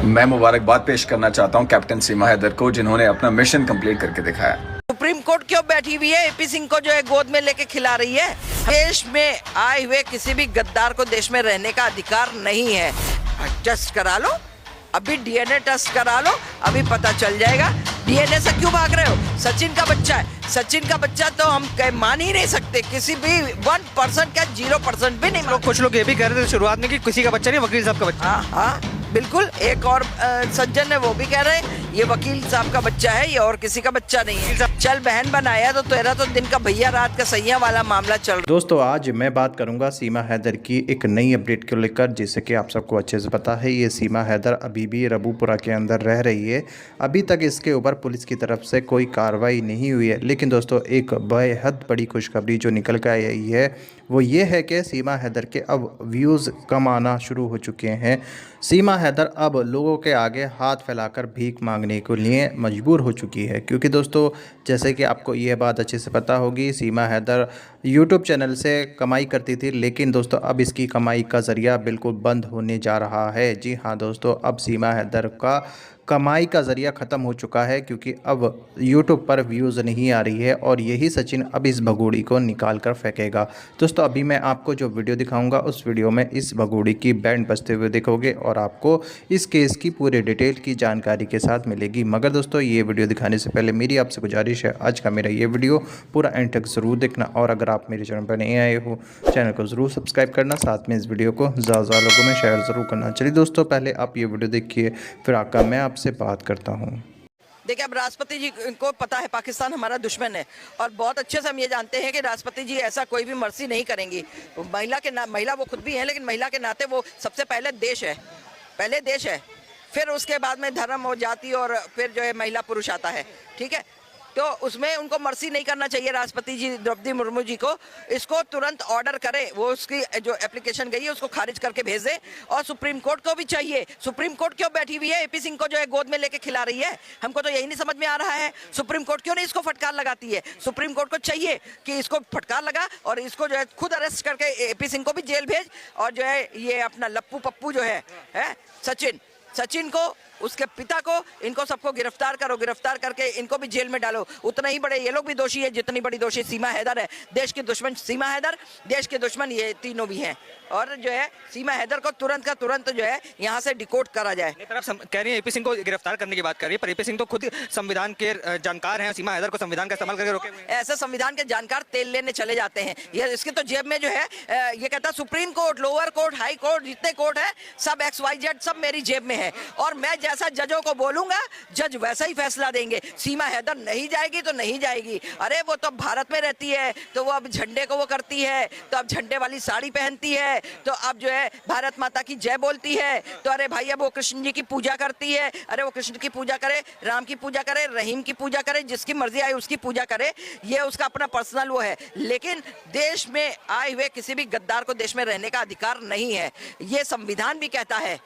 मैं मुबारकबाद पेश करना चाहता हूं कैप्टन सीमा हैदर को, जिन्होंने अपना मिशन कंप्लीट करके दिखाया। सुप्रीम कोर्ट क्यों बैठी हुई है? एपी सिंह को जो है गोद में लेके खिला रही है। देश में आए हुए किसी भी गद्दार को देश में रहने का अधिकार नहीं है। टेस्ट करा लो, अभी डीएनए टेस्ट करा लो, अभी पता चल जाएगा। डीएनए से क्यों भाग रहे हो? सचिन का बच्चा है, सचिन का बच्चा तो हम मान ही नहीं सकते, किसी भी 1% का 0% भी नहीं। लोग कुछ लोग ये भी कह रहे थे शुरुआत में कि किसी का बच्चा नहीं, वकील साहब का बच्चा। हाँ बिल्कुल। एक और सज्जन है वो भी कह रहे हैं ये वकील साहब का बच्चा है, ये और किसी का बच्चा नहीं है। चल बहन बनाया तो तेरा तो दिन का भैया रात का सैया वाला मामला चल रहा है। दोस्तों आज मैं बात करूंगा सीमा हैदर की एक नई अपडेट को लेकर, जिससे कि आप सबको अच्छे से पता है ये सीमा हैदर अभी भी रबूपुरा के अंदर रह रही है। अभी तक इसके ऊपर पुलिस की तरफ से कोई कार्रवाई नहीं हुई है। लेकिन दोस्तों एक बेहद बड़ी खुशखबरी जो निकल कर आई है वो ये है कि सीमा हैदर के अब व्यूज़ कम आना शुरू हो चुके हैं। सीमा हैदर अब लोगों के आगे हाथ फैलाकर भीख मांगने के लिए मजबूर हो चुकी है, क्योंकि दोस्तों जैसे कि आपको ये बात अच्छे से पता होगी, सीमा हैदर यूट्यूब चैनल से कमाई करती थी, लेकिन दोस्तों अब इसकी कमाई का ज़रिया बिल्कुल बंद होने जा रहा है। जी हाँ दोस्तों, अब सीमा हैदर का कमाई का ज़रिया ख़त्म हो चुका है, क्योंकि अब यूट्यूब पर व्यूज़ नहीं आ रही है और यही सचिन अब इस भगोड़ी को निकाल कर फेंकेगा। दोस्तों अभी मैं आपको जो वीडियो दिखाऊंगा उस वीडियो में इस भगोड़ी की बैंड बजते हुए देखोगे और आपको इस केस की पूरे डिटेल की जानकारी के साथ मिलेगी। मगर दोस्तों ये वीडियो दिखाने से पहले मेरी आपसे गुजारिश है, आज का मेरा ये वीडियो पूरा एंड तक ज़रूर देखना, और अगर आप मेरे चैनल पर नहीं आए हो चैनल को ज़रूर सब्सक्राइब करना, साथ में इस वीडियो को ज़्यादा लोगों में शेयर ज़रूर करना। चलिए दोस्तों पहले आप ये वीडियो देखिए, फिर आकर मैं आपसे बात करता हूँ। देखिए अब राष्ट्रपति जी को पता है पाकिस्तान हमारा दुश्मन है, और बहुत अच्छे से हम ये जानते हैं कि राष्ट्रपति जी ऐसा कोई भी मर्जी नहीं करेंगी। महिला वो खुद भी हैं, लेकिन महिला के नाते वो सबसे पहले देश है, पहले देश है, फिर उसके बाद में धर्म और जाति और फिर जो है महिला पुरुष आता है। ठीक है, तो उसमें उनको मर्सी नहीं करना चाहिए राष्ट्रपति जी द्रौपदी मुर्मू जी को। इसको तुरंत ऑर्डर करे, वो उसकी जो एप्लीकेशन गई है उसको खारिज करके भेज दे। और सुप्रीम कोर्ट को भी चाहिए। सुप्रीम कोर्ट क्यों बैठी हुई है? एपी सिंह को जो है गोद में लेके खिला रही है। हमको तो यही नहीं समझ में आ रहा है, सुप्रीम कोर्ट क्यों नहीं इसको फटकार लगाती है? सुप्रीम कोर्ट को चाहिए कि इसको फटकार लगा और इसको जो है खुद अरेस्ट करके एपी सिंह को भी जेल भेज, और जो है ये अपना लप्पू पप्पू जो है सचिन को, उसके पिता को, इनको सबको गिरफ्तार करो, गिरफ्तार करके इनको भी जेल में डालो। उतना ही बड़े ये लोग भी दोषी है जितनी बड़ी दोषी सीमा हैदर है। देश की दुश्मन सीमा हैदर, देश के दुश्मन ये तीनों भी हैं। और जो है सीमा हैदर को तुरंत का तुरंत जो है यहाँ से डिकोड करा जाए। तरफ कह रही है एपी सिंह को गिरफ्तार करने की बात कर रही है, पर एपी सिंह तो खुद संविधान के जानकार हैं। सीमा हैदर को संविधान का इस्तेमाल करके रोके हुए हैं। ऐसे संविधान के जानकार तेल लेने चले जाते हैं। ये इसके तो जेब में जो है ये कहता है supreme court, lower court, high court, जितने कोर्ट है सब XYZ सब मेरी जेब में है, और मैं जैसा जजों को बोलूंगा जज वैसा ही फैसला देंगे। सीमा हैदर नहीं जाएगी तो नहीं जाएगी। अरे वो तो भारत में रहती है, तो वो अब झंडे को वो करती है, तो अब झंडे वाली साड़ी पहनती है, तो अब जो है भारत माता की जय बोलती है। तो अरे भाई अब वो कृष्ण जी की पूजा करती है। अरे वो कृष्ण की पूजा करे, राम की पूजा करे, रहीम की पूजा करे, जिसकी मर्जी आए उसकी पूजा करे, ये उसका अपना पर्सनल वो है। लेकिन देश में आए हुए किसी भी गद्दार को देश में रहने का अधिकार नहीं है, ये संविधान भी कहता है।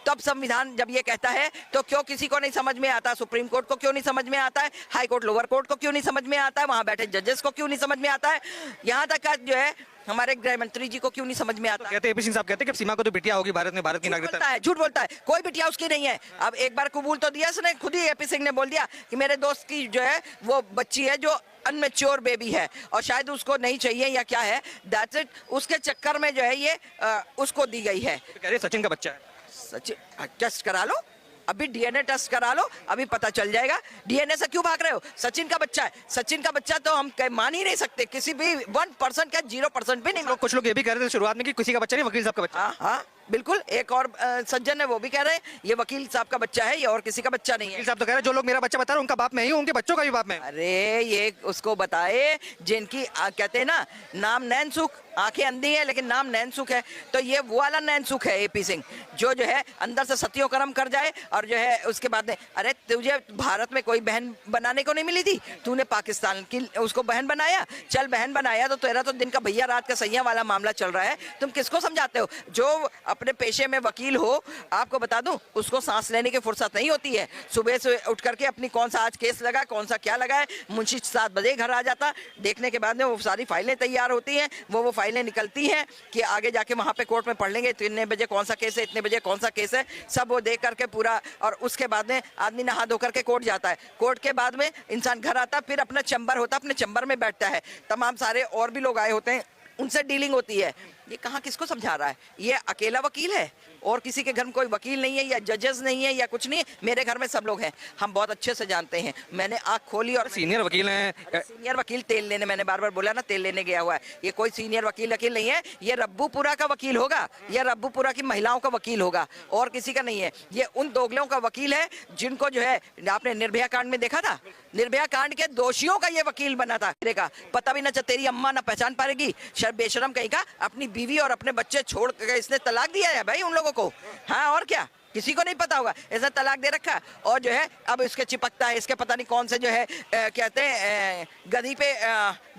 तब संविधान जब ये कहता है तो क्यों किसी को नहीं समझ में आता? सुप्रीम कोर्ट को क्यों नहीं समझ में आता है? हाई कोर्ट, लोअर कोर्ट को क्यों नहीं समझ में आता है? वहां बैठे जजेस को क्यों नहीं समझ में आता है? यहाँ तक का जो है हमारे गृह मंत्री जी को क्यों नहीं समझ में आता? कहते हैं एपी सिंह साहब कहते हैं कि सीमा को तो बिटिया होगी भारत में, भारत की नागरिकता है। झूठ बोलता है, कोई बिटिया उसकी नहीं है। अब एक बार कबूल तो दिया इसने, खुद ही एपी सिंह ने बोल दिया कि मेरे दोस्त की जो है वो बच्ची है जो अनमेच्योर बेबी है और शायद उसको नहीं चाहिए या क्या है, दैट्स इट। उसके चक्कर में जो है ये उसको दी गई है। कह रहे सचिन का बच्चा है। सचिन टेस्ट करा लो, अभी डीएनए टेस्ट करा लो, अभी पता चल जाएगा। डीएनए से क्यों भाग रहे हो? सचिन का बच्चा है, सचिन का बच्चा तो हम मान ही नहीं सकते, किसी भी 1% का 0% भी नहीं। कुछ लोग ये भी कह रहे थे शुरुआत में कि किसी का बच्चा नहीं, वकील साहब का बच्चा। हाँ बिल्कुल। एक और सज्जन है वो भी कह रहे हैं ये वकील साहब का बच्चा है, ये और किसी का बच्चा नहीं है। वकील साहब तो कह रहे हैं जो लोग मेरा बच्चा बता रहे हैं उनका बाप मैं ही हूं, उनके बच्चों का भी बाप मैं। अरे ये उसको बताए जिनकी कहते हैं ना नाम नैनसुख, आंखें अंधी है लेकिन नाम नैनसुख है, तो ये वो वाला नैनसुख है एपी सिंह, जो है अंदर से सतियों कर्म कर जाए और जो है उसके बाद में अरे तुझे भारत में कोई बहन बनाने को नहीं मिली थी, तूने पाकिस्तान की उसको बहन बनाया। चल बहन बनाया तो तेरा तो दिन का भैया रात का सैया वाला मामला चल रहा है। तुम किसको समझाते हो? जो अपने पेशे में वकील हो, आपको बता दूं उसको सांस लेने की फुर्सत नहीं होती है। सुबह से उठ करके अपनी कौन सा आज केस लगा, कौन सा क्या लगा है, मुंशी 7 बजे घर आ जाता, देखने के बाद में वो सारी फाइलें तैयार होती हैं, वो फाइलें निकलती हैं कि आगे जाके वहाँ पे कोर्ट में पढ़ लेंगे, इतने बजे कौन सा केस है, इतने बजे कौन सा केस है, सब वो देख करके पूरा, और उसके बाद में आदमी नहा धो करके कोर्ट जाता है। कोर्ट के बाद में इंसान घर आता है, फिर अपना चैम्बर होता है, अपने चैम्बर में बैठता है, तमाम सारे और भी लोग आए होते हैं, उनसे डीलिंग होती है। ये कहाँ किसको समझा रहा है? ये अकेला वकील है और किसी के घर में कोई वकील नहीं है या जजेस नहीं है या कुछ नहीं है। मेरे घर में सब लोग हैं, हम बहुत अच्छे से जानते हैं। मैंने आँख खोली और सीनियर वकील हैं। सीनियर वकील तेल लेने, मैंने बार बार बोला ना, तेल लेने गया हुआ है। ये कोई सीनियर वकील नहीं है, ये रब्बूपुरा का वकील होगा, ये रब्बूपुरा की महिलाओं का वकील होगा और किसी का नहीं है। ये उन दोगलों का वकील है जिनको जो है, आपने निर्भया कांड में देखा था, निर्भया कांड के दोषियों का ये वकील बना था। का पता भी ना, तेरी अम्मा ना पहचान पाएगी, बेशरम कहीं का, अपनी बीवी और अपने बच्चे छोड़ के इसने तलाक दिया है भाई उन लोगों को। हाँ, और क्या, किसी को नहीं पता होगा, ऐसा तलाक दे रखा। और जो है अब इसके चिपकता है, इसके पता नहीं कौन से जो है कहते हैं गधी पे,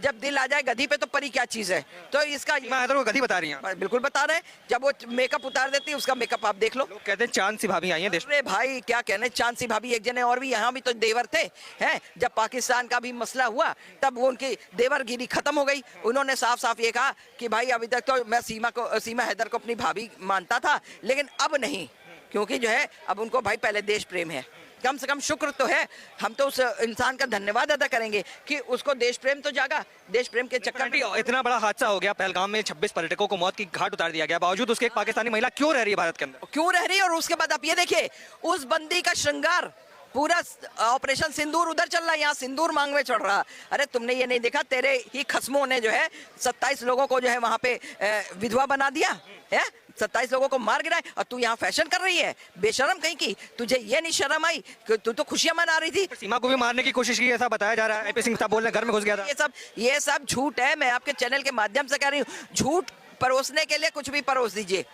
जब दिल आ जाए गधी पे तो परी क्या चीज है। तो इसका सीमा हैदर को गधी बता रही हैं। बिल्कुल बता रहे हैं, जब वो मेकअप उतार देती है उसका मेकअप आप देख लो। लोग कहते हैं चांद सी भाभी आई हैं देश में। अरे भाई क्या कहने, चांद सी भाभी एक जने और भी यहाँ भी तो देवर थे हैं। जब पाकिस्तान का भी मसला हुआ तब वो उनकी देवरगिरी खत्म हो गई। उन्होंने साफ साफ ये कहा कि भाई अभी तक तो मैं सीमा हैदर को अपनी भाभी मानता था, लेकिन अब नहीं, क्योंकि जो है अब उनको भाई पहले देश प्रेम है। कम से कम शुक्र तो है, हम तो उस इंसान का धन्यवाद अदा करेंगे कि उसको देश प्रेम तो जागा। देश प्रेम के चक्कर में इतना बड़ा हादसा हो गया, पहलगाम में 26 पर्यटकों को मौत की घाट उतार दिया गया, बावजूद उसके एक पाकिस्तानी महिला क्यों रह रही है भारत के अंदर? क्यों रह रही है? और उसके बाद आप ये देखिए, उस बंदी का श्रृंगार, पूरा ऑपरेशन सिंदूर उधर चल रहा है, यहाँ सिंदूर मांग में चढ़ रहा। अरे तुमने ये नहीं देखा, तेरे ही खस्मों ने जो है 27 लोगों को जो है वहां पे विधवा बना दिया है, 27 लोगों को मार गिराए, और तू यहाँ फैशन कर रही है, बेशरम कहीं की। तुझे ये नहीं शर्म आई कि तू तो खुशियां मना रही थी? सीमा को भी मारने की कोशिश की, ऐसा बताया जा रहा है। AP सिंह साहब बोल रहे हैं घर में घुस गया था। ये सब झूठ है। मैं आपके चैनल के माध्यम से कह रही हूँ, झूठ परोसने के लिए कुछ भी परोस दीजिए।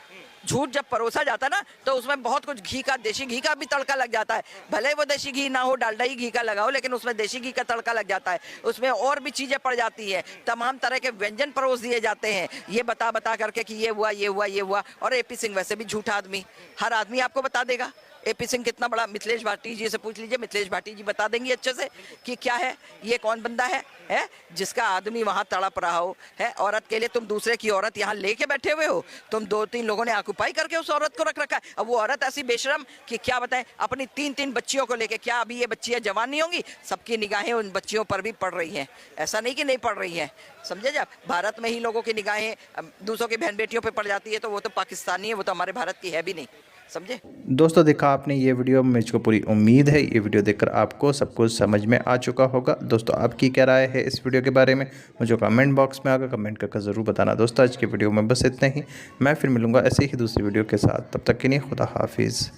झूठ जब परोसा जाता है ना तो उसमें बहुत कुछ घी का, देशी घी का भी तड़का लग जाता है। भले वो देशी घी ना हो, डालडा ही घी का लगाओ, लेकिन उसमें देशी घी का तड़का लग जाता है। उसमें और भी चीजें पड़ जाती है, तमाम तरह के व्यंजन परोस दिए जाते हैं, ये बता बता करके कि ये हुआ, ये हुआ, ये हुआ। और AP सिंह वैसे भी झूठा आदमी, हर आदमी आपको बता देगा। AP सिंह कितना बड़ा, मिथिलेश भाटी जी से पूछ लीजिए, मिथिलेश भाटी जी बता देंगे अच्छे से कि क्या है, ये कौन बंदा है जिसका आदमी वहां तड़प रहा हो है औरत के लिए। तुम दूसरे की औरत यहाँ लेके बैठे हुए हो, तुम 2-3 लोगों ने ऑक्यूपाई करके उस औरत को रख रखा है। अब वो औरत ऐसी बेशरम कि क्या बताएं, अपनी 3-3 बच्चियों को लेके, क्या अभी ये बच्चियां जवान नहीं होंगी? सबकी निगाहें उन बच्चियों पर भी पड़ रही हैं, ऐसा नहीं कि नहीं पड़ रही हैं, समझे? जब भारत में ही लोगों की निगाहें दूसरों की बहन बेटियों पर पड़ जाती है तो वो तो पाकिस्तानी है, वो तो हमारे भारत की है भी नहीं, समझे? दोस्तों देखा आपने ये वीडियो, मुझको पूरी उम्मीद है ये वीडियो देखकर आपको सब कुछ समझ में आ चुका होगा। दोस्तों आपकी क्या राय है इस वीडियो के बारे में, मुझे कमेंट बॉक्स में आकर कमेंट करके ज़रूर बताना। दोस्तों आज की वीडियो में बस इतना ही, मैं फिर मिलूँगा ऐसे ही दूसरी वीडियो के साथ, तब तक के लिए खुदा हाफिज़।